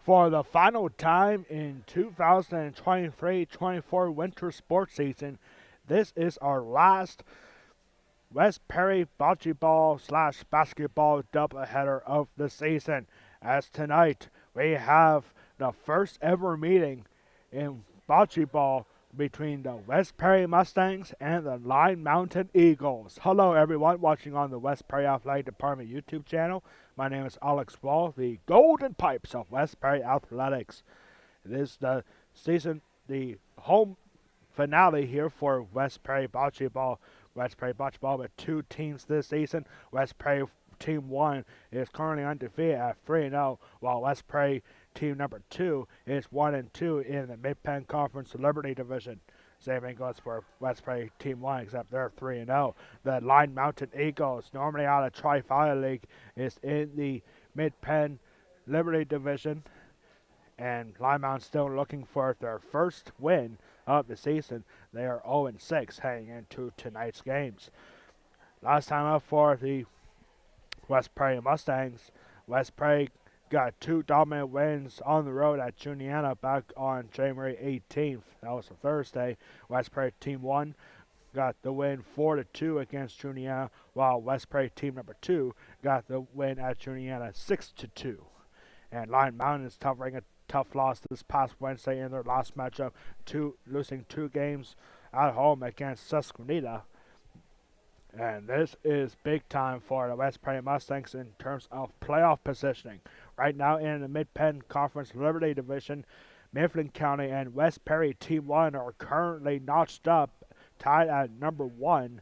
For the final time in 2023-24 winter sports season, this is our last West Perry bocce ball slash basketball doubleheader of the season. As tonight we have the first ever meeting in bocce ball between the West Perry Mustangs and the Line Mountain Eagles. Hello everyone watching on the West Perry Athletic Department YouTube channel. My name is Alex Wall, the Golden Pipes of West Perry Athletics. It is the home finale here for West Perry Bocce Ball. West Perry Bocce Ball with two teams this season. West Perry Team 1 is currently undefeated at 3-0, while West Perry Team number 2 is 1-2 in the Mid-Penn Conference Liberty Division. Same thing goes for West Perry Team 1, except they're 3-0. The Line Mountain Eagles, normally out of Tri-Valley League, is in the Mid-Penn Liberty Division, and Line Mountain still looking for their first win of the season. They are 0-6 heading into tonight's games. Last time up for the West Prairie Mustangs, West Prairie got two dominant wins on the road at Juniata back on January 18th. That was a Thursday. West Prairie Team 1 got the win 4-2 against Juniata, while West Prairie Team number 2 got the win at Juniata 6-2. And Line Mountain is suffering a tough loss this past Wednesday in their last matchup, losing two games at home against Susquehanna. And this is big time for the West Prairie Mustangs in terms of playoff positioning. Right now in the Mid-Penn Conference Liberty Division, Mifflin County and West Perry Team 1 are currently notched up, tied at number 1.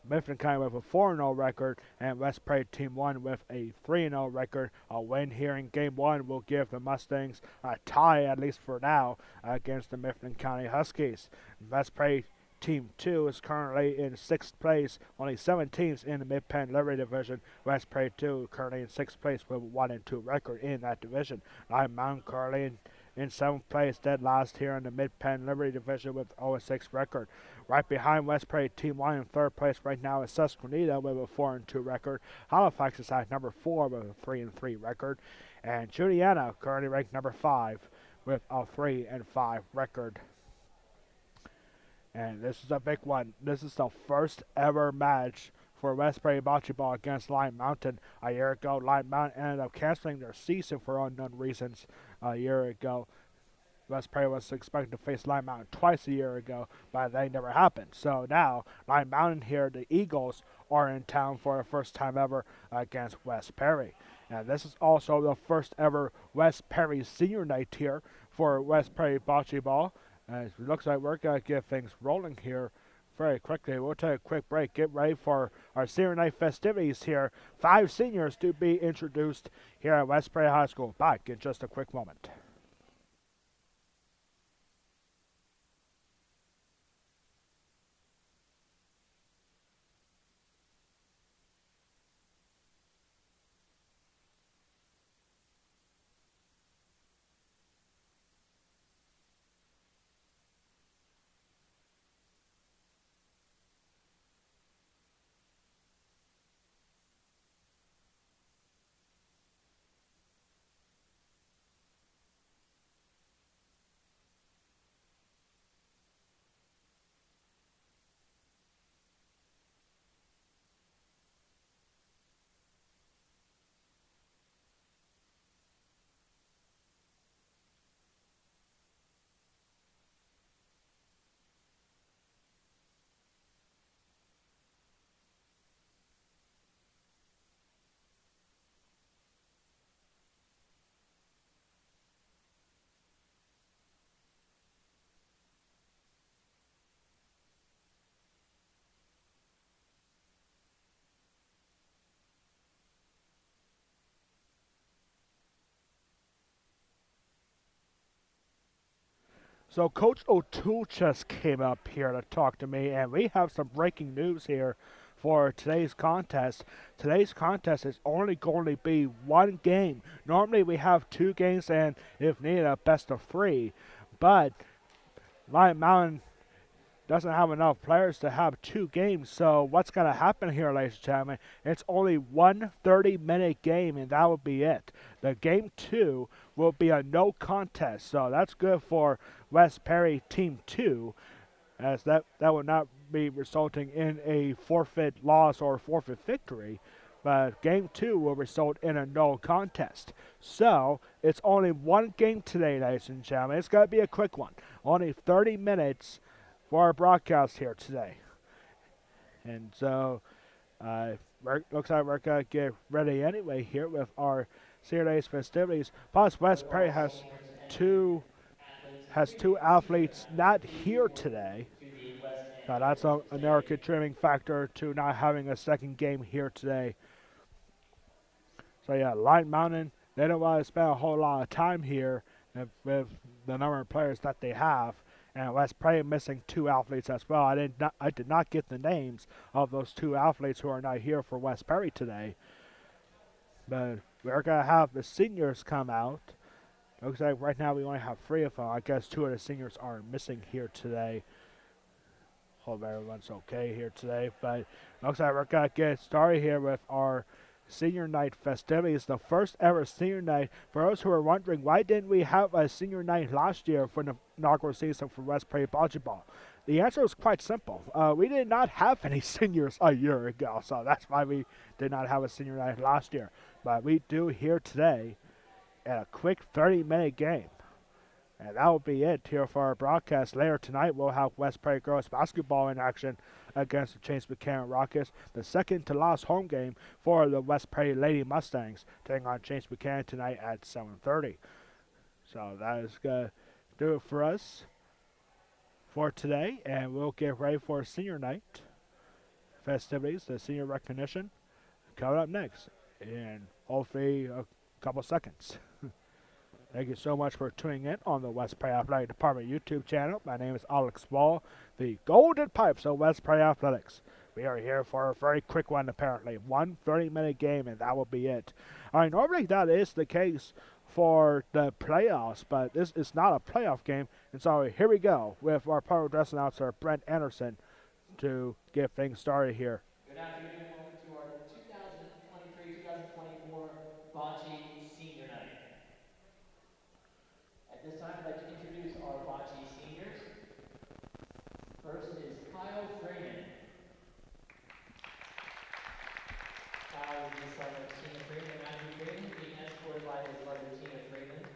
Mifflin County with a 4-0 record, and West Prairie Team 1 with a 3-0 record. A win here in Game 1 will give the Mustangs a tie, at least for now, against the Mifflin County Huskies. West Prairie Team 2 is currently in 6th place, only 7 teams in the Mid-Penn Liberty Division. West Prairie 2 currently in 6th place with a 1-2 record in that division. Line Mountain currently in 7th place, dead last here in the Mid-Penn Liberty Division with 0-6 record. Right behind West Prairie Team 1 in 3rd place right now is Susquehanna with a 4-2 record. Halifax is at number 4 with a 3-3 record. And Juniata currently ranked number 5 with a 3-5 record. And this is a big one. This is the first ever match for West Prairie Bocce Ball against Line Mountain. A year ago, Line Mountain ended up canceling their season for unknown reasons a year ago. West Prairie was expected to face Line Mountain twice a year ago, but that never happened. So now, Line Mountain here, the Eagles, are in town for the first time ever against West Perry. And this is also the first ever West Perry senior night here for West Prairie Bocce Ball. It looks like we're going to get things rolling here very quickly. We'll take a quick break, get ready for our senior night festivities here. 5 seniors to be introduced here at West Prairie High School. Back in just a quick moment. So Coach O'Toole just came up here to talk to me, and we have some breaking news here for today's contest. Today's contest is only going to be one game. Normally we have 2 games and, if needed, a best of 3. But Lion Mountain doesn't have enough players to have 2 games. So what's going to happen here, ladies and gentlemen? It's only one 30-minute game, and that will be it. The game 2 will be a no contest. So that's good for West Perry Team 2, as that will not be resulting in a forfeit loss or forfeit victory. But game 2 will result in a no contest. So it's only one game today, ladies and gentlemen. It's going to be a quick one. Only 30 minutes for our broadcast here today. And so looks like we're going to get ready anyway here with our Senior Days festivities. Plus, West Perry has two athletes not here today. So that's another contributing factor to not having a second game here today. So yeah, Light Mountain, they don't want to spend a whole lot of time here with the number of players that they have. And West Perry missing 2 athletes as well. I did not get the names of those 2 athletes who are not here for West Perry today. But we're gonna have the seniors come out. Looks like right now we only have 3 of them. I guess 2 of the seniors are missing here today. Hope everyone's okay here today. But looks like we're gonna get started here with our senior night festivities, the first ever senior night. For those who are wondering, why didn't we have a senior night last year for the inaugural season for West Prairie Bocce Ball? The answer is quite simple. We did not have any seniors a year ago, so that's why we did not have a senior night last year. But we do here today at a quick 30-minute game. And that will be it here for our broadcast. Later tonight, we'll have West Prairie Girls Basketball in action against the James Buchanan Rockets. The second to last home game for the West Prairie Lady Mustangs, taking on James Buchanan tonight at 7:30. So that is going to do it for us for today. And we'll get ready for senior night festivities, the senior recognition, coming up next in hopefully a couple seconds. Thank you so much for tuning in on the West Prairie Athletic Department YouTube channel. My name is Alex Wall, the Golden Pipes of West Prairie Athletics. We are here for a very quick one, apparently. One 30-minute game, and that will be it. All right, normally that is the case for the playoffs, but this is not a playoff game. And so here we go with our public address announcer, Brent Anderson, to get things started here. Good afternoon and welcome to our 2023-2024 Bocce Senior Night. At this time, I'd like to introduce our Bocce seniors. First is Kyle Freeman. Kyle is the son of Tina Freeman and Matthew Freeman, being escorted by his mother, Tina Freeman.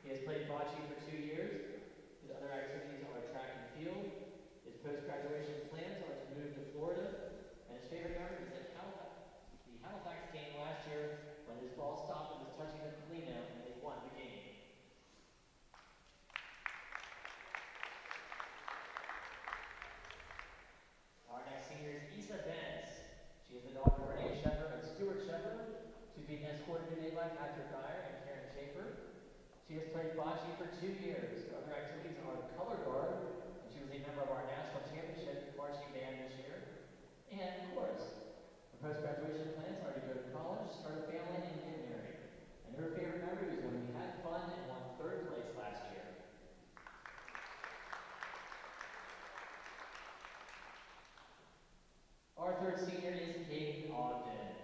He has played bocce for 2 years. His other activities are track and field. His post-graduation plans are to move to Florida. And his favorite memory is the Halifax game last year when his ball stopped and was touching the cleanout and they won the game. Our next senior is Issa Benz. She is the daughter of Renee Sheffer and Stuart Sheffer. She's being escorted today by Patrick Geyer and Karen Schaefer. She has played bocce for 2 years. Her other activities are color guard, and she was a member of our national championship marching band this year. And chorus. Her post-graduation plans are to go to college, start a family, and get married. And her favorite memory was when we had fun and won 3rd place last year. Our 3rd senior is Hayden Ogden.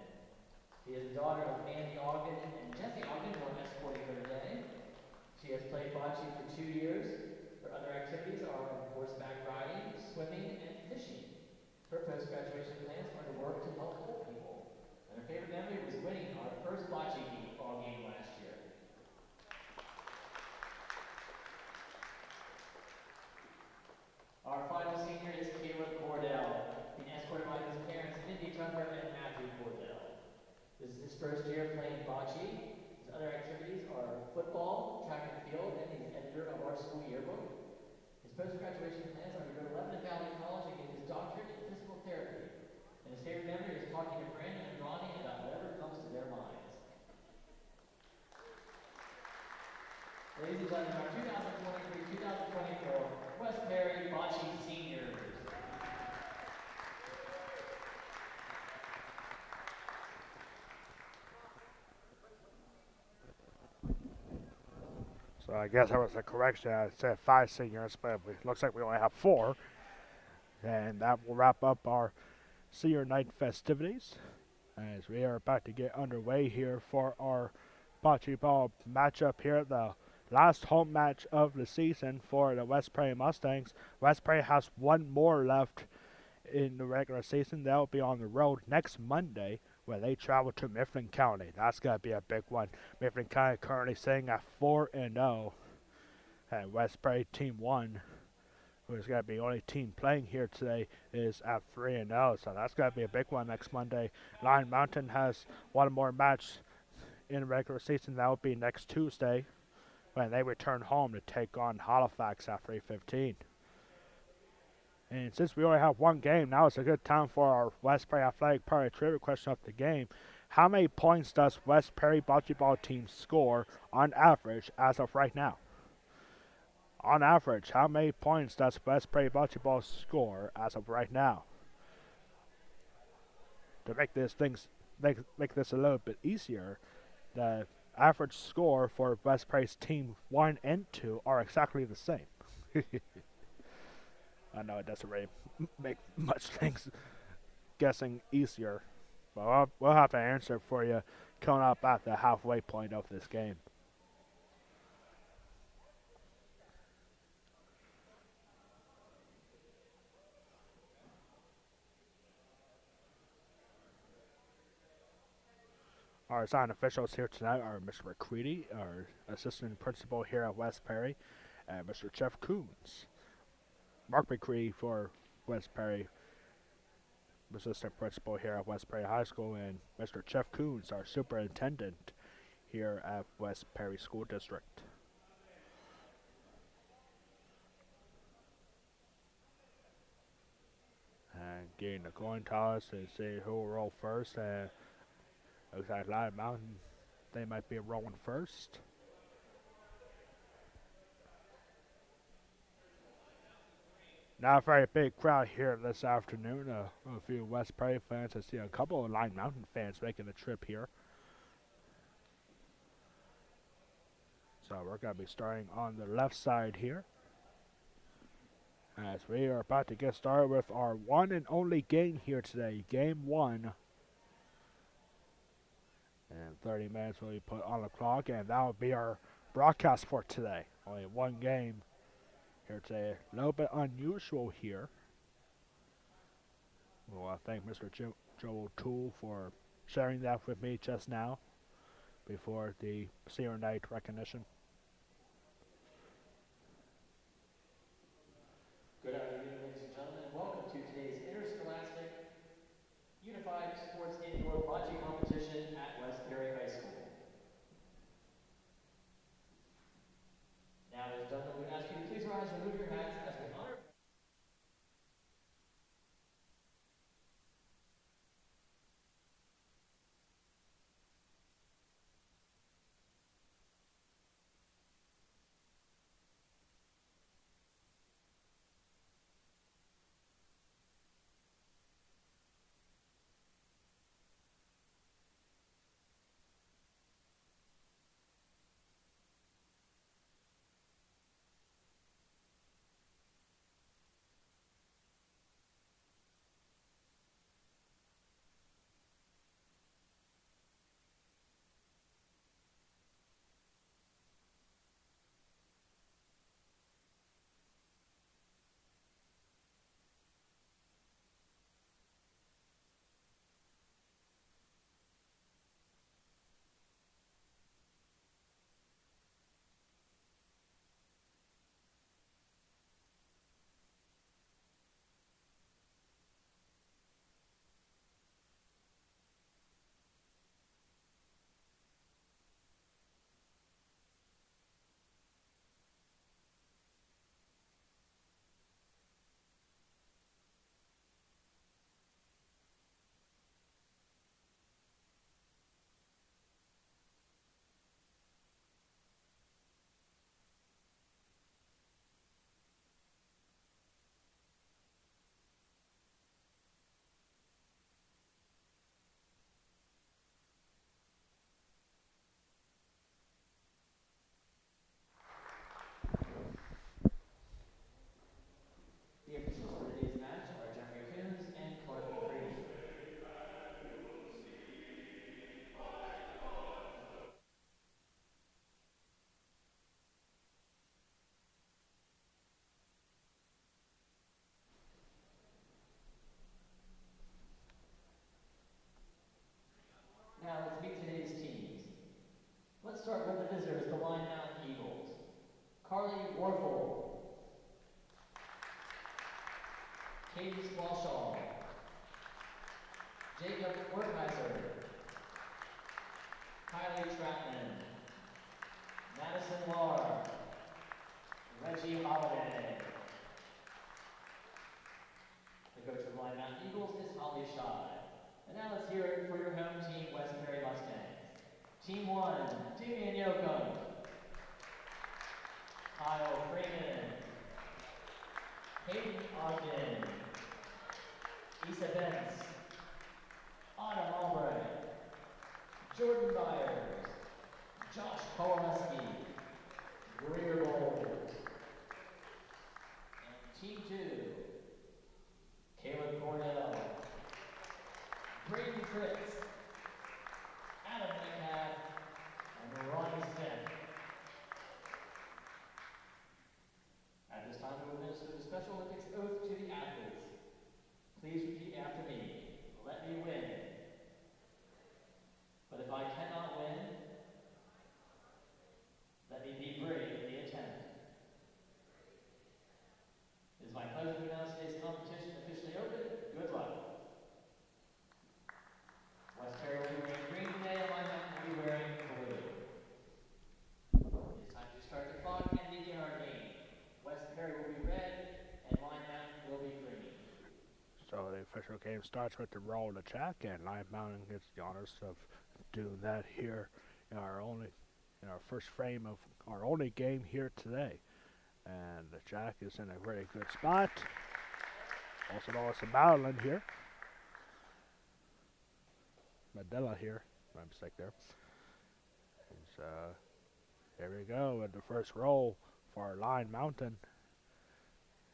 He is the daughter of Mandy Ogden and Jesse Ogden, who are escorting her today. She has played bocce for 2 years. Her other activities are horseback riding, swimming, and fishing. Her post-graduation plans are to work to help old people. And her favorite memory was winning our first bocce ball game last year. Our final senior is Caleb Cordell, being escorted by his parents, Mindy Tucker and Matthew Cordell. This is his first year playing bocce. His other activities are football, track and field, and he's editor of our school yearbook. His post-graduation plans are to go to Lebanon Valley College and get his doctorate in physical therapy. And his favorite memory is talking to Brandon and Ronnie about whatever comes to their minds. Ladies and gentlemen, our 2023-2024 West Perry Bocce Seniors. So I guess that was a correction. I said 5 seniors, but it looks like we only have 4. And that will wrap up our senior night festivities as we are about to get underway here for our bocce ball matchup here, the last home match of the season for the West Prairie Mustangs. West Prairie has one more left in the regular season. They'll be on the road next Monday where they travel to Mifflin County. That's going to be a big one. Mifflin County currently sitting at 4-0, and West Prairie Team 1, who's going to be the only team playing here today, is at 3-0. So that's going to be a big one next Monday. Lion Mountain has one more match in the regular season. That will be next Tuesday when they return home to take on Halifax at 3:15. And since we only have one game, now it's a good time for our West Prairie Athletic Party trivia question of the game. How many points does West Prairie Bocce Ball team score on average as of right now? On average, how many points does West Prairie Bocce Ball score as of right now? To make make this a little bit easier, the average score for West Prairie's team 1 and 2 are exactly the same. I know it doesn't really make much things guessing easier, but we'll have to answer for you coming up at the halfway point of this game. Our assigned officials here tonight are Mr. McCready, our assistant principal here at West Prairie, and Mr. Jeff Coons. Mark McCready for West Prairie, assistant principal here at West Prairie High School, and Mr. Jeff Coons, our superintendent here at West Prairie School District. And getting the coin toss to see who will roll first, and looks like Lion Mountain, they might be rolling first. Not a very big crowd here this afternoon. A few West Prairie fans. I see a couple of Lion Mountain fans making the trip here. So we're going to be starting on the left side here, as we are about to get started with our one and only game here today, Game 1. And 30 minutes will be put on the clock, and that will be our broadcast for today. Only one game here today. A little bit unusual here. Well, I thank Mr. Joe O'Toole for sharing that with me just now before the senior night recognition. Good afternoon, ladies and gentlemen. Welcome to today's Interscholastic Unified Sports Indoor Bocce Competition at West Prairie High School. Now, ladies and gentlemen, we would ask you to please rise and remove your hats as we honor. Line Mountain Eagles, Carly Warfel, Katie Swalshaw, Jacob Wertheiser, Kylie Trapman, Madison Lahr, Reggie Holiday. The coach of Line Mountain Eagles is Holly Shy. And now let's hear it for your home team, West Perry Mustangs. Team 1, Damian Yoakum, Kyle Freeman, Hayden Ogden, Issa Benz, Autumn Albright, Jordan Byers, Josh Kowaleski, Greer Bold. And Team 2, Caleb Cornell, Braden Fritz, Adam Metcalf, and Ronnie Smith. At this time, we will administer the Special Olympics oath to the athletes. Please repeat after me. Let me win. But if I cannot win, let me be brave in the attempt. It is my pleasure to announce today's competition officially open. Good luck. West Perry will be wearing green today, and Line Mountain will be wearing blue. It is time to start the clock and begin our game. West Perry will be red, and Line Mountain will be green. So the official game starts with the roll of the jack, and Line Mountain gets the honors of doing that here in our first frame of our only game here today. And the jack is in a very good spot. Also known as the Maryland here. Mandela here. My mistake there. So here we go with the first roll for Line Mountain.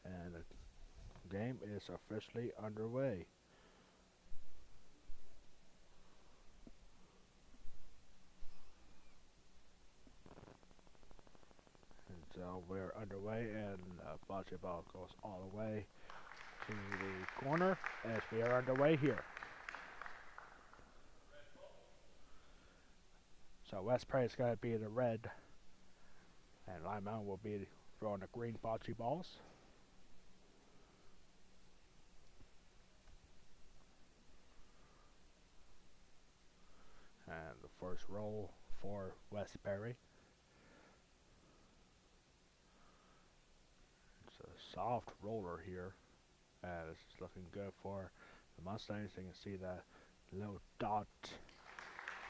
And the game is officially underway. And so we're underway, and bocce ball goes all the way to the corner as we are underway here. So West Perry is going to be the red, and Line Mountain will be throwing the green bocce balls. And the first roll for West Perry. It's a soft roller here, and it's looking good for the Mustangs. You can see that little dot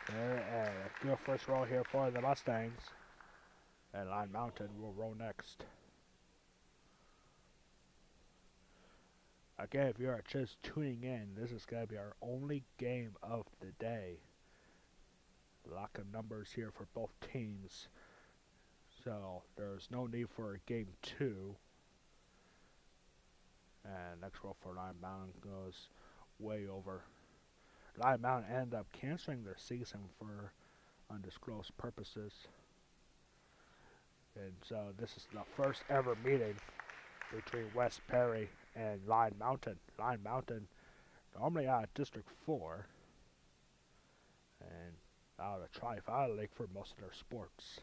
there, and a good first roll here for the Mustangs. And Line Mountain will roll next. Again, if you are just tuning in, this is going to be our only game of the day. A lot of numbers here for both teams, so there's no need for a game 2. And next roll for Line Mountain goes way over. Line Mountain ended up canceling their season for undisclosed purposes. And so this is the first ever meeting between West Perry and Line Mountain. Line Mountain normally out of District 4 and out of Tri-Valley League for most of their sports.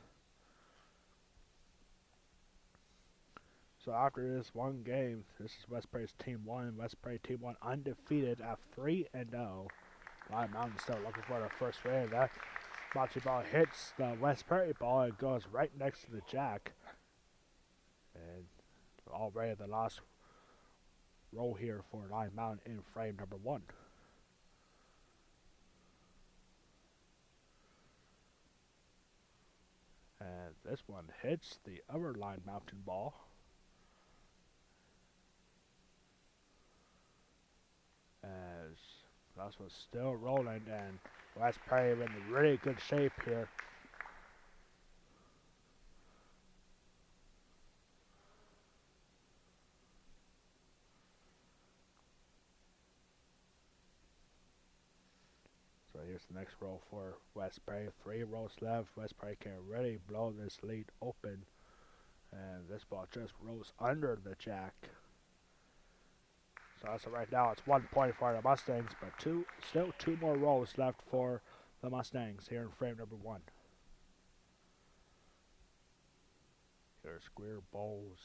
So after this one game, this is West Perry's Team 1. West Perry Team 1 undefeated at 3-0. Line Mountain still looking for their first win. That bocce ball hits the West Perry ball and goes right next to the jack. And already the last roll here for Line Mountain in frame number 1. And this one hits the other Line Mountain ball. As that was still rolling, and West Perry in really good shape here. So here's the next roll for West Perry. 3 rolls left. West Perry can really blow this lead open. And this ball just rolls under the jack. So as of right now, it's 1 point for the Mustangs, but still two more rolls left for the Mustangs here in frame number 1. Here's square balls.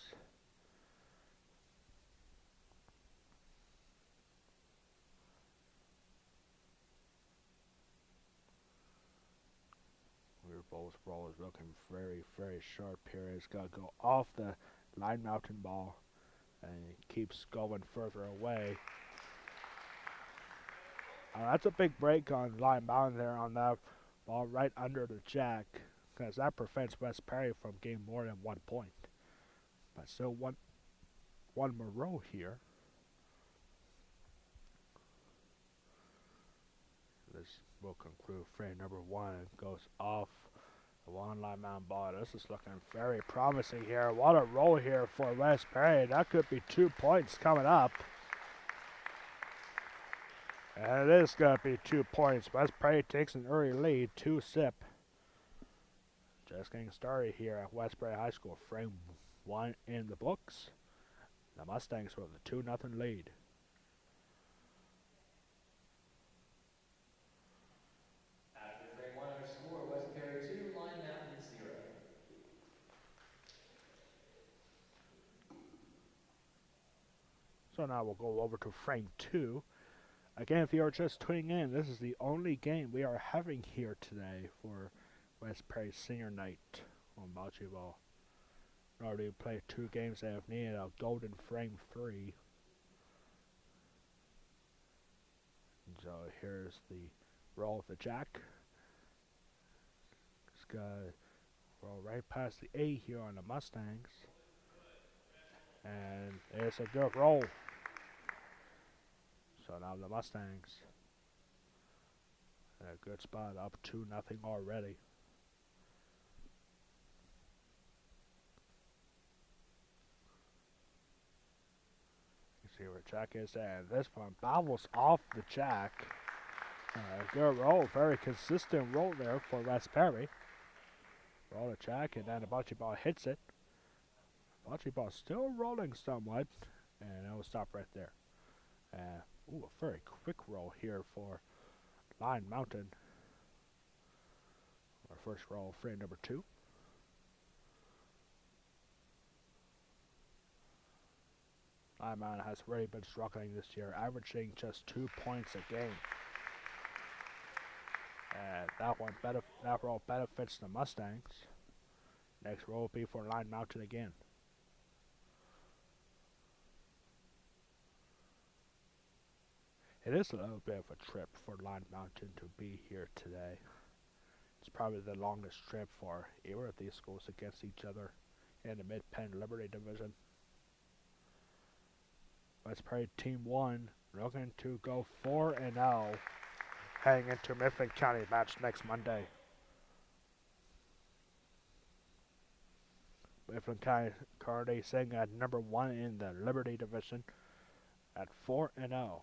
Square balls ball is looking very, very sharp here. It's got to go off the line mountain ball and it keeps going further away. That's a big break on line mountain there on that ball right under the jack because that prevents West Perry from getting more than 1 point. But still one more row here. This will conclude frame number one. It goes off the one line mountain ball. This is looking very promising here. What a roll here for West Perry. That could be 2 points coming up. And it is going to be 2 points. West Perry takes an early lead, 2-zip. Just getting started here at West Perry High School. Frame one in the books. The Mustangs with a 2-0 lead. After frame one, our score, West Perry 2, Line Mountain 0. So now we'll go over to frame two. Again, if you are just tuning in, this is the only game we are having here today for West Perry Senior Night on Bocce Ball. In order to play 2 games, they have needed a golden frame 3. So here's the roll of the jack. It's got to roll right past the A here on the Mustangs. And it's a good roll. So now the Mustangs in a good spot, up 2-0 already. You see where Jack is, and this one bobbles off the jack. Good roll, very consistent roll there for West Perry. Roll the jack, and then the bocce ball hits it. Bocce ball still rolling somewhat, and it will stop right there. A very quick roll here for Line Mountain. Our first roll, frame number 2. Line Mountain has really been struggling this year, averaging just 2 points a game. And that roll benefits the Mustangs. Next roll will be for Line Mountain again. It is a little bit of a trip for Line Mountain to be here today. It's probably the longest trip for either of these schools against each other in the Mid-Penn Liberty Division. West Perry Team 1 looking to go 4-0 heading into Mifflin County match next Monday. Mifflin County currently sitting at number 1 in the Liberty Division at 4-0.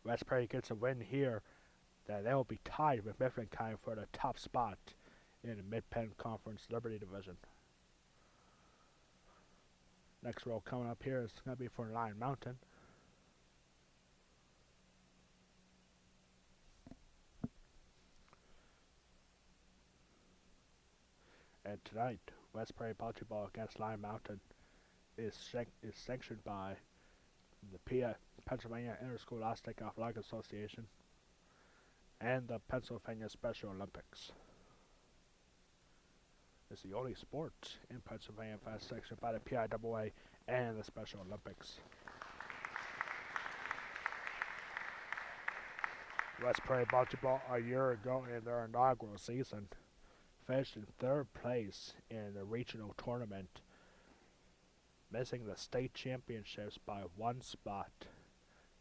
West Perry gets a win here, that they will be tied with Mifflin County for the top spot in the Mid-Penn Conference Liberty Division. Next roll coming up here is going to be for Line Mountain. And tonight, West Perry Bocce Ball against Line Mountain is sanctioned by the Pennsylvania Interscholastic Athletic Association and the Pennsylvania Special Olympics. It's the only sport in Pennsylvania that's sanctioned by the PIAA and the Special Olympics. West Perry Bocce Ball a year ago in their inaugural season finished in 3rd place in the regional tournament, missing the state championships by 1 spot.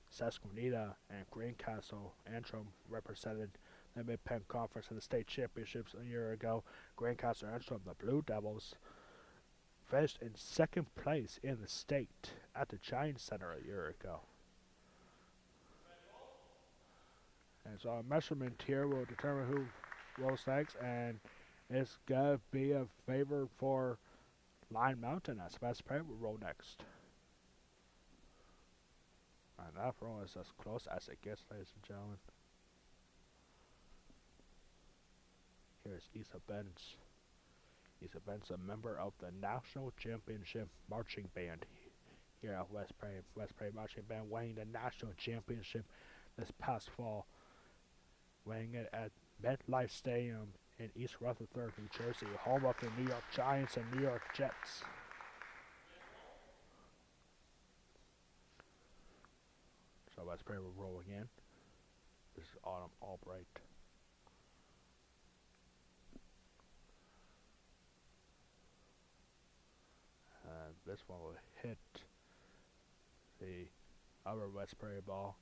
Susquehanna and Greencastle Antrim represented the Mid-Penn Conference in the state championships a year ago. Greencastle Antrim, the Blue Devils, finished in 2nd place in the state at the Giant Center a year ago. And so a measurement here will determine who rolls next, and it's going to be a favor for Line Mountain as West Perry will roll next. And that roll is as close as it gets, ladies and gentlemen. Here's Issa Benz. He's a member of the National Championship Marching Band here at West Prairie. West Prairie Marching Band winning the National Championship this past fall, winning it at MetLife Stadium in East Rutherford, New Jersey, home of the New York Giants and New York Jets. So West Prairie will roll again. This is Autumn Albright. And this one will hit the other West Prairie ball.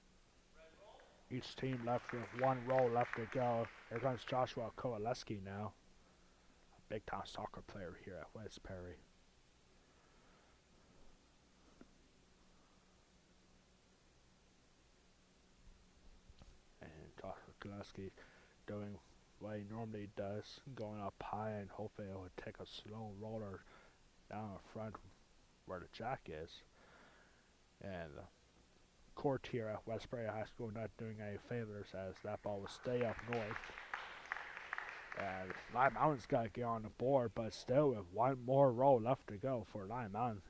Each team left with one roll left to go. Here comes Joshua Kowaleski now. A big time soccer player here at West Prairie. And Joshua Kowaleski doing what he normally does, going up high and hopefully it would take a slow roller down in front where the jack is. And the court here at West Prairie High School not doing any favors as that ball will stay up north. And Lime Mountain's got to get on the board, but still with one more roll left to go for Lime Mountain.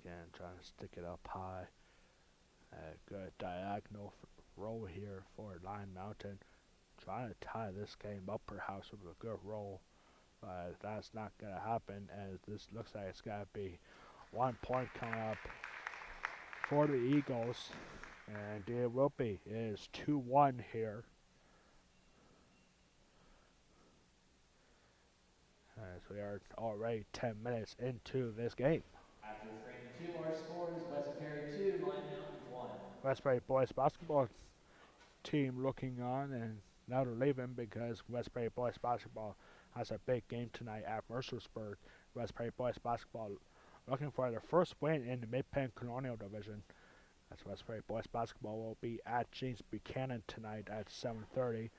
Again, trying to stick it up high. A good diagonal roll here for Lime Mountain. Trying to tie this game up perhaps with a good roll. But that's not going to happen as this looks like it's got to be 1 point coming up for the Eagles. And it will be. It is 2-1 here. As we are already 10 minutes into this game. After frame 2, our scores: West Perry 2, Lime Mountain 1. West Prairie boys basketball team looking on, and now they're leaving because West Prairie boys basketball has a big game tonight at Mercersburg. West Prairie boys basketball looking for their first win in the Mid-Penn Colonial Division. That's West Prairie boys basketball will be at James Buchanan tonight at 7:30,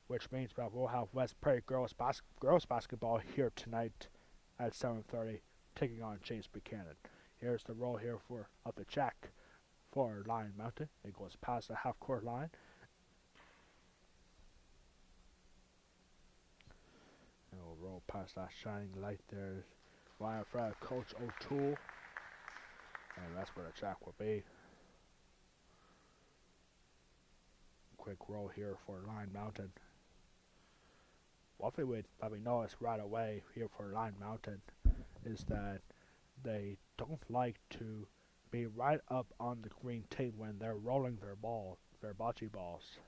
which means that we'll have West Prairie girls basketball here tonight at 7:30, taking on James Buchanan. Here's the roll here of the jack for Lime Mountain. It goes past the half-court line. And we'll roll past that shining light there. Right in front of Coach O'Toole. And that's where the jack will be. Quick roll here for Lime Mountain. One thing we probably notice right away here for Lime Mountain is that they don't like to be right up on the green tape when they're rolling their bocce balls.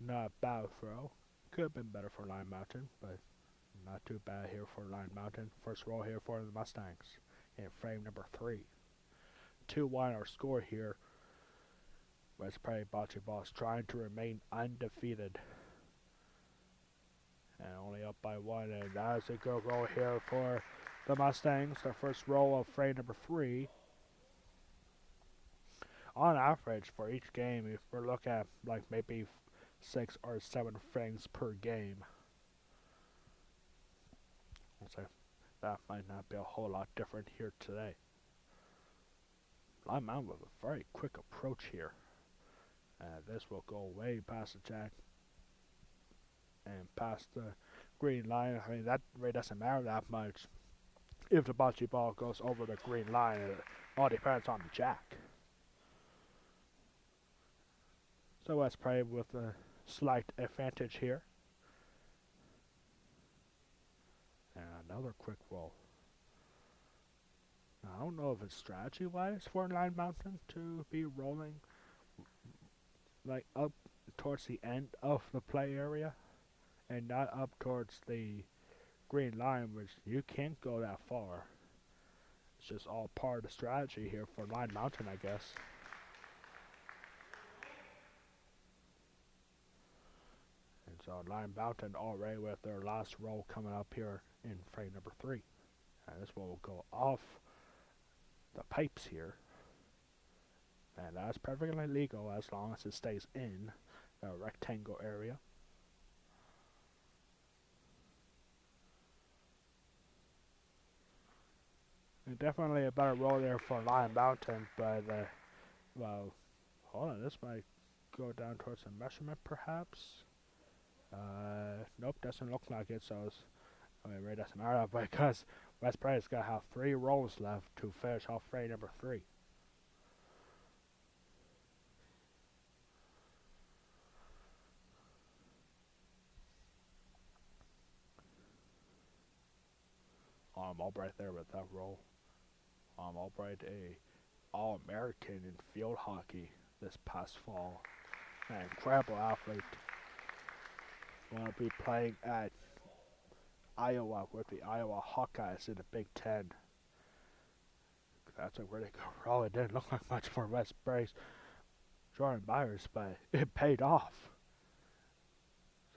Not a bad throw. Could have been better for Lime Mountain, but not too bad here for Lime Mountain. First roll here for the Mustangs in frame number 3. 2-1 our score here. West Prairie bocce balls trying to remain undefeated. And only up by 1, and that's a good roll here for the Mustangs. The first roll of frame number 3. On average for each game, if we're looking at like maybe 6 or 7 frames per game. So that might not be a whole lot different here today. Lime Mountain with a very quick approach here. This will go way past the jack and past the green line. I mean, that really doesn't matter that much. If the bocce ball goes over the green line, it all depends on the jack. So West Prairie with a slight advantage here. And another quick roll. Now, I don't know if it's strategy-wise for Lime Mountain to be rolling like up towards the end of the play area and not up towards the green line, which you can't go that far. It's just all part of the strategy here for Lime Mountain, I guess. And so Lime Mountain already with their last roll coming up here in frame number 3. And this one will go off the pipes here. And that's perfectly legal as long as it stays in the rectangle area. Definitely a better roll there for Lion Mountain, but well, hold on, this might go down towards the measurement perhaps. Nope, doesn't look like it. So I mean, really doesn't matter because West Prairie is gonna have 3 rolls left to finish off frame number 3. Albright there with that roll. Albright, a All-American in field hockey this past fall. An incredible athlete. Will be playing at Iowa with the Iowa Hawkeyes in the Big Ten. That's a really good roll. It didn't look like much for West Prairie's Jordan Myers, but it paid off.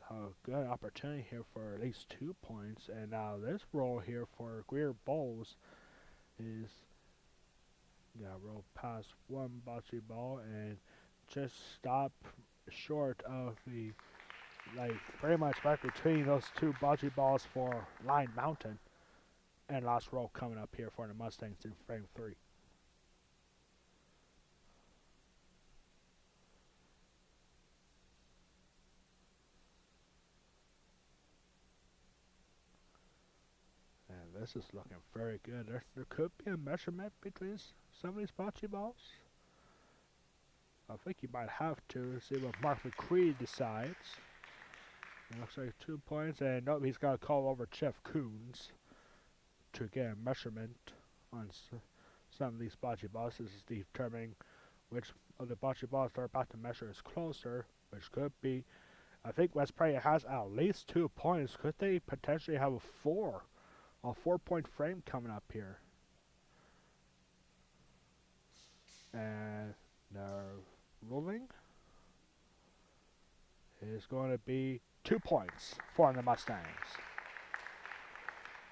So good opportunity here for at least 2 points. And now this roll here for Greer Bowls is roll past one bocce ball and just stop short of the pretty much right between those 2 bocce balls for Line Mountain. And last roll coming up here for the Mustangs in frame 3. And this is looking very good. There could be a measurement between some of these bocce balls. I think you might have to see what Mark McCree decides. It looks like 2 points, and nope, he's got to call over Jeff Coons to get a measurement on some of these bocce balls. This is determining which of the bocce balls they're about to measure is closer, which could be. I think West Prairie has at least 2 points. Could they potentially have a 4-point frame coming up here? And their ruling is going to be 2 points for the Mustangs.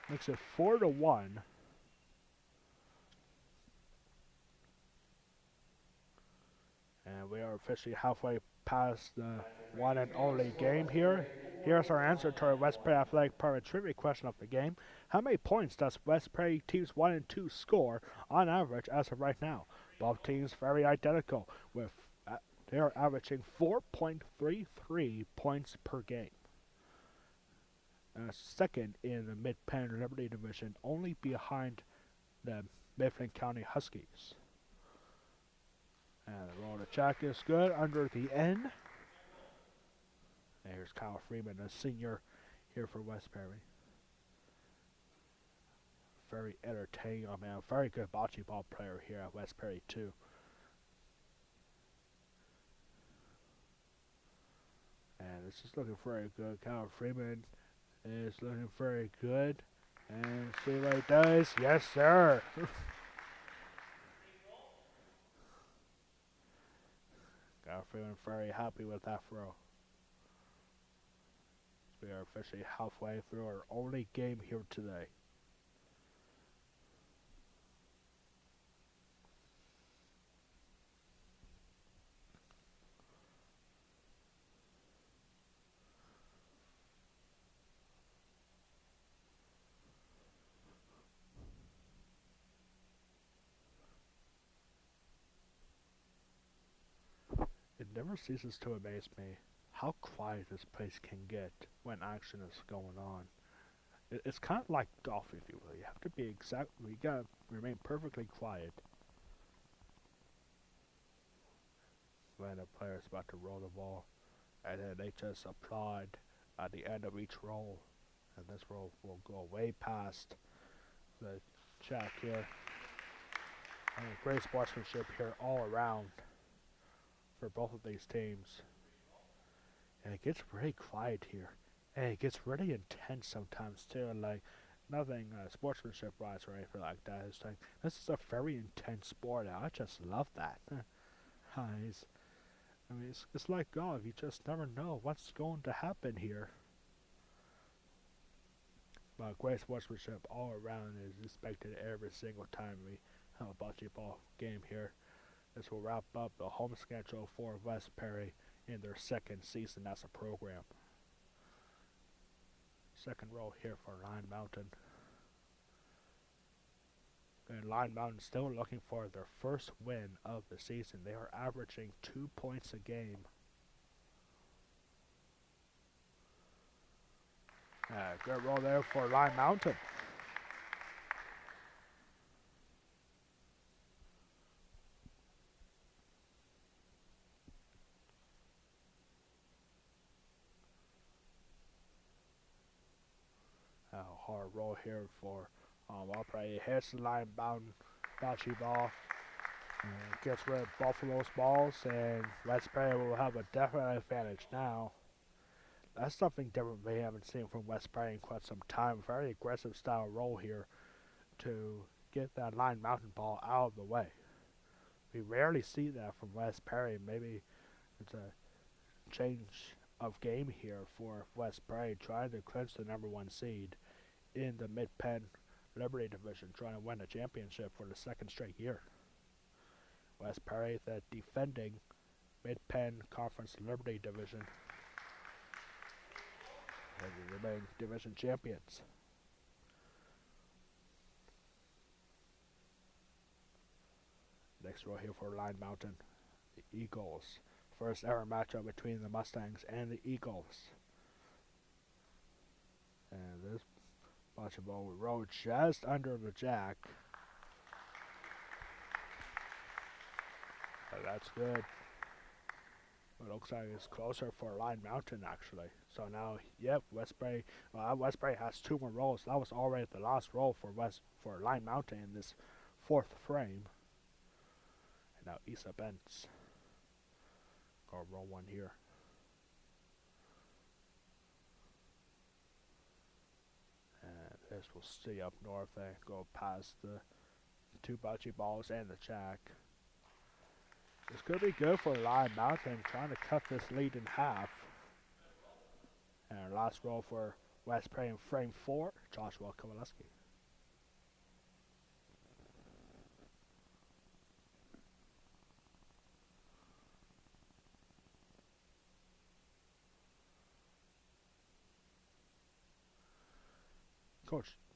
Makes it 4-1. And we are officially halfway past the one and only game here. Here's our answer to our West Prairie Athletic Department trivia question of the game. How many points does West Prairie teams 1 and 2 score on average as of right now? Both teams very identical, with they are averaging 4.33 points per game. Second in the Mid-Penn Liberty Division, only behind the Mifflin County Huskies. And the roll to check is good under the N. And here's Kyle Freeman, a senior here for West Prairie. Very entertaining, a very good bocce ball player here at West Prairie too. And this is looking very good. Kyle Freeman is looking very good. And see what he does. Yes, sir. Kyle Freeman very happy with that throw. We are officially halfway through our only game here today. It never ceases to amaze me how quiet this place can get when action is going on. It's kind of like golf, if you will. You have to be you gotta remain perfectly quiet when a player is about to roll the ball, and then they just applaud at the end of each roll, and this roll will go way past the check here. And great sportsmanship here all around for both of these teams. And it gets really quiet here. And it gets really intense sometimes too. Like nothing sportsmanship wise or anything like that. It's like this is a very intense sport. And I just love that. It's like golf. You just never know what's going to happen here. But great sportsmanship all around is expected every single time we have a bocce ball game here. This will wrap up the home schedule for West Prairie in their second season as a program. Second roll here for Lion Mountain. And Line Mountain still looking for their first win of the season. They are averaging 2 points a game. Good roll there for Line Mountain. Hard roll here for Upright. He hits the line bound bocce ball. Gets rid of Buffalo's balls, and West Perry will have a definite advantage now. That's something different we haven't seen from West Perry in quite some time. Very aggressive style roll here to get that line mountain ball out of the way. We rarely see that from West Perry. Maybe it's a change of game here for West Perry, trying to clinch the #1 seed in the Mid-Penn Liberty Division, trying to win a championship for the second straight year. West Perry, the defending Mid-Penn Conference Liberty Division, and the remaining division champions. Next row here for Line Mountain, the Eagles. First ever matchup between the Mustangs and the Eagles. And this bocce ball will roll just under the jack. But that's good. It looks like it's closer for Line Mountain actually. So now, yep, West Perry has 2 more rolls. That was already the last roll for Line Mountain in this 4th frame. And now Isa Bentz. Gonna roll one here. And this will stay up north and go past the 2 bocce balls and the jack. This could be good for Line Mountain, trying to cut this lead in half. And last roll for West Perry in frame 4, Joshua Kowaleski.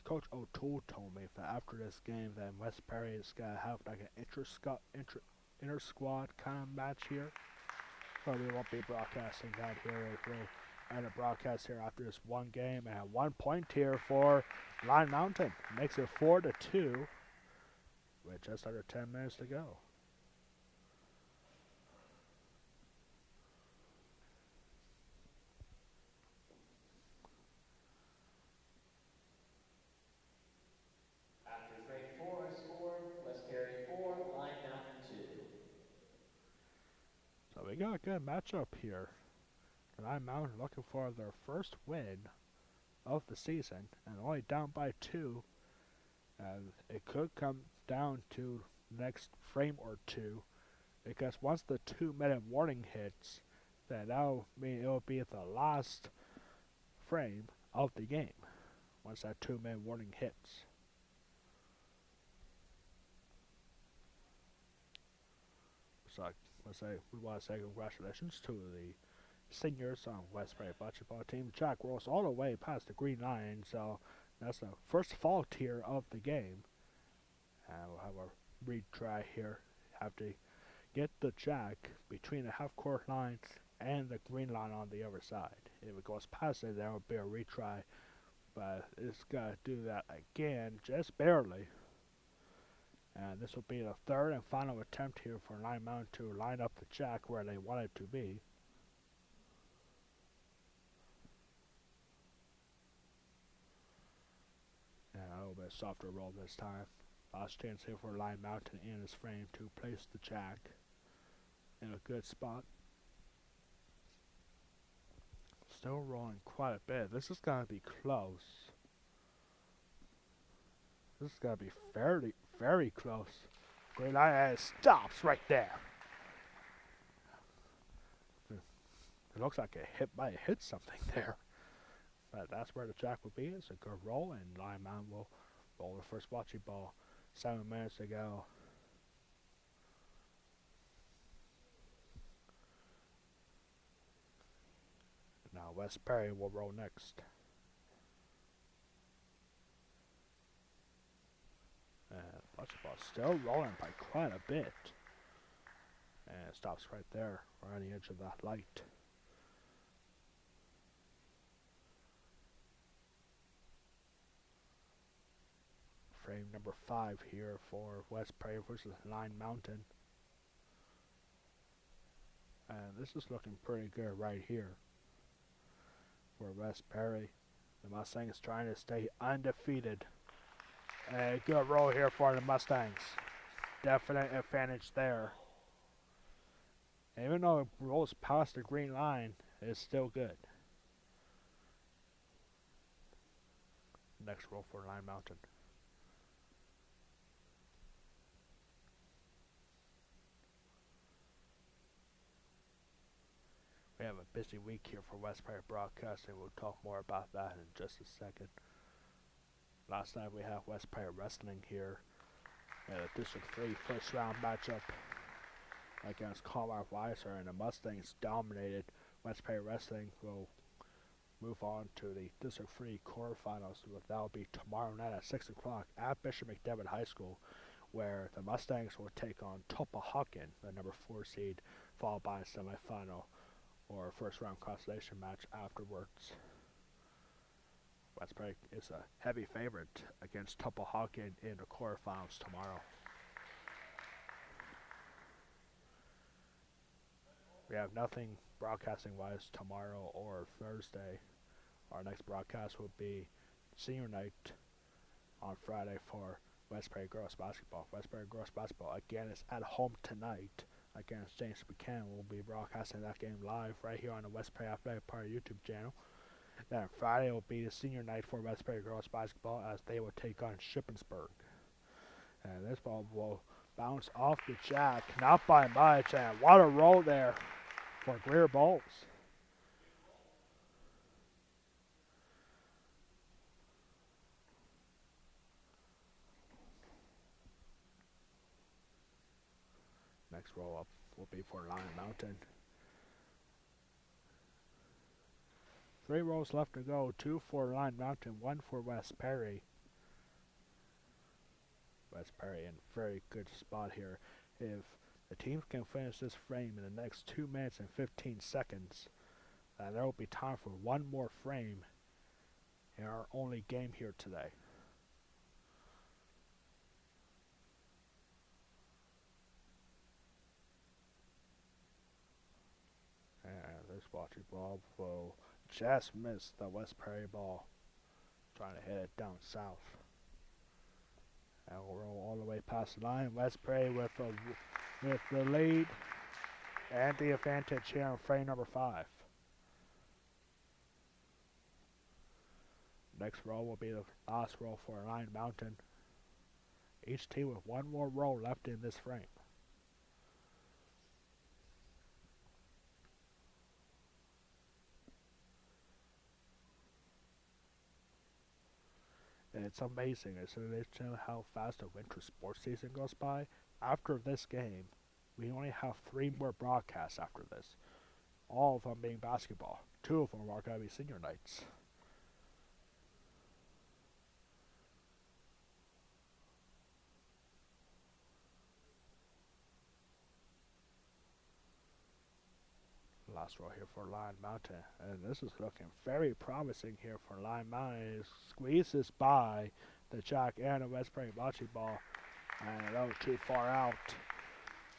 Coach O'Toole told me that after this game, that West Perry is gonna have like an inter squad kind of match here. But we won't be broadcasting that here. We'll end a broadcast here after this one game, and 1 point here for Line Mountain. Makes it 4-2 with just under 10 minutes to go. After frame 4, score West Perry 4, Line Mountain 2. So we got a good matchup here. Line Mountain looking for their first win of the season, and only down by 2. And it could come down to next frame or 2, because once the 2-minute warning hits, then that'll mean it'll be the last frame of the game. Once that 2-minute warning hits. So we want to say congratulations to the seniors on West Perry Bocce Ball team. Jack rolls all the way past the green line, so that's the first fault here of the game. And we'll have a retry here. Have to get the jack between the half-court line and the green line on the other side. If it goes past it, there will be a retry, but it's got to do that again, just barely. And this will be the 3rd and final attempt here for Line Mountain to line up the jack where they want it to be. And a little bit softer roll this time. Last chance here for Line Mountain in his frame to place the jack in a good spot. Still rolling quite a bit. This is going to be close. This is going to be very close. Green line, and it stops right there. It looks like it might hit something there. But that's where the jack will be. It's a good roll, and Line Mountain will roll the first bocce ball. 7 minutes to go. Now West Perry will roll next. Bocce ball still rolling by quite a bit. And it stops right there, right on the edge of that light. Frame number 5 here for West Prairie versus Line Mountain. And this is looking pretty good right here for West Prairie. The Mustangs trying to stay undefeated. A good roll here for the Mustangs. Definite advantage there. Even though it rolls past the green line, it's still good. Next roll for Line Mountain. We have a busy week here for West Prairie Broadcasting. We'll talk more about that in just a second. Last night we have West Prairie Wrestling here in a District 3 first round matchup against Colmar Weiser, and the Mustangs dominated. West Prairie Wrestling will move on to the District 3 quarterfinals. That will be tomorrow night at 6 o'clock at Bishop McDevitt High School, where the Mustangs will take on Topahawken, the number 4 seed, followed by a semifinal or first round consolation match afterwards. West Prairie is a heavy favorite against Topahawken in the quarterfinals tomorrow. We have nothing broadcasting wise tomorrow or Thursday. Our next broadcast will be senior night on Friday for West Prairie Girls Basketball. West Prairie Girls Basketball again is at home tonight against James Buchanan. We'll be broadcasting that game live right here on the West Prairie Athletic Park YouTube channel. Then Friday will be the senior night for West Prairie Girls Basketball as they will take on Shippensburg. And this ball will bounce off the jack, not by much, and what a roll there for Greer Bowles. Next roll up will be for Lion Mountain. 3 rolls left to go, 2 for Lion Mountain, 1 for West Prairie. West Prairie in a very good spot here. If the teams can finish this frame in the next 2 minutes and 15 seconds, there will be time for one more frame in our only game here today. And this bocce ball will just miss the West Prairie ball, trying to hit it down south. And we'll roll all the way past the line. West Prairie with the lead and the advantage here on frame number 5. Next roll will be the last roll for Lion Mountain. Each team with one more roll left in this frame. And it's amazing, isn't it, how fast the winter sports season goes by? After this game, we only have 3 more broadcasts after this. All of them being basketball. 2 of them are going to be senior nights. Last row here for Lion Mountain, and this is looking very promising here for Lion Mountain. It squeezes by the jack and the West Prairie bocce ball, and that was too far out.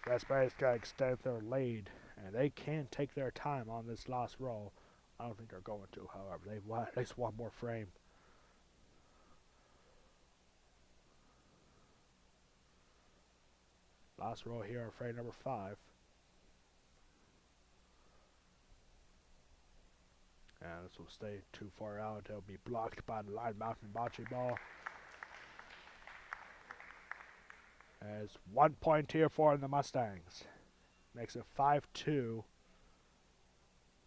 West Prairie's got to extend their lead, and they can take their time on this last roll. I don't think they're going to, however. They've won at least one more frame. Last roll here on frame number 5. And this will stay too far out. It'll be blocked by the Lion Mountain bocce ball. As 1 point here for the Mustangs. Makes it 5-2.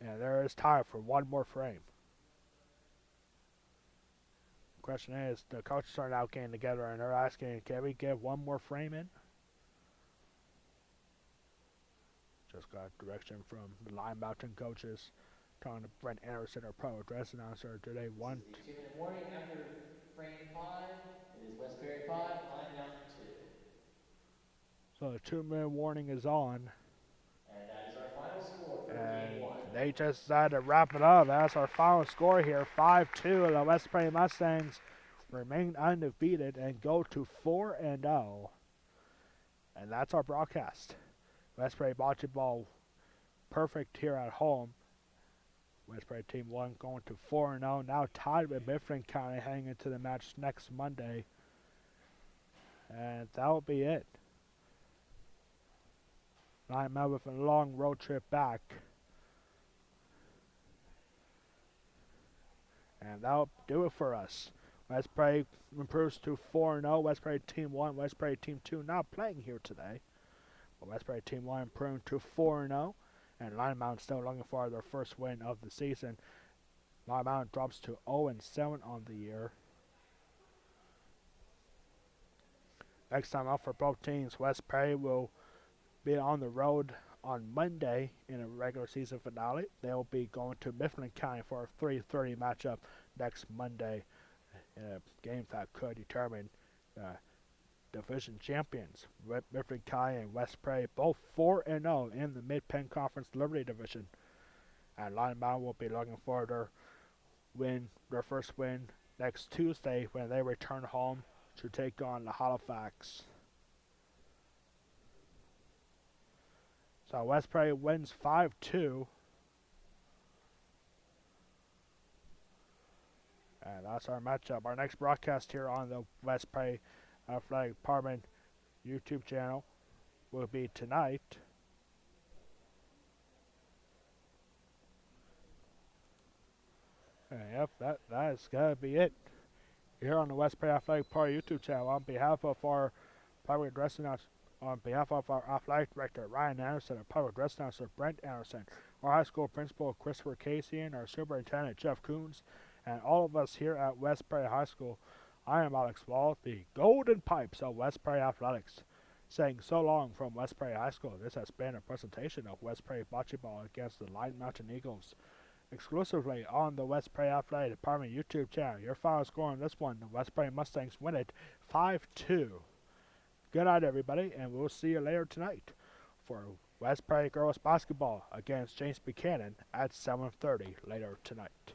And there is time for one more frame. The question is, the coaches are now getting together and they're asking, can we get one more frame in? Just got direction from the Lion Mountain coaches. Talking to Brent Anderson, our pro address announcer today. This is the 2-minute warning after frame 5. It is West Prairie 5, Lion Mountain 2. So the 2-minute warning is on. And that is our final score for game And one. they just decided to wrap it up. That's our final score here. 5-2. The West Prairie Mustangs remain undefeated and go to 4-0. And that's our broadcast. West Prairie Bocce Ball perfect here at home. West Prairie Team 1 going to 4-0. Now tied with Mifflin County heading into the match next Monday. And that'll be it. I'm out with a long road trip back. And that'll do it for us. West Prairie improves to 4-0. West Prairie Team 1, West Prairie Team 2 not playing here today. But West Prairie Team 1 improving to 4-0. And Lion Mountain still looking for their first win of the season. Lion Mountain drops to 0-7 on the year. Next time out for both teams, West Prairie will be on the road on Monday in a regular season finale. They'll be going to Mifflin County for a 3:30 matchup next Monday in a game that could determine division champions. Mifflin County and West Prairie both 4-0 in the Mid-Penn Conference Liberty Division. And Lion Mountain will be looking for their first win next Tuesday when they return home to take on the Halifax. So West Prairie wins 5-2. And that's our matchup. Our next broadcast here on the West Prairie Athletic Department YouTube channel will be tonight. And yep, that is going to be it here on the West Prairie Athletic Department YouTube channel. On behalf of our public address announcer, on behalf of our athletic director Ryan Anderson, our public address announcer Brent Anderson, our high school principal Christopher Casey, and our superintendent Jeff Coons, and all of us here at West Prairie High School, I am Alex Wall, the Golden Pipes of West Prairie Athletics, saying so long from West Prairie High School. This has been a presentation of West Prairie Bocce Ball against the Lion Mountain Eagles, exclusively on the West Prairie Athletic Department YouTube channel. Your final score on this one, the West Prairie Mustangs win it 5-2. Good night, everybody, and we'll see you later tonight for West Prairie Girls Basketball against James Buchanan at 7:30 later tonight.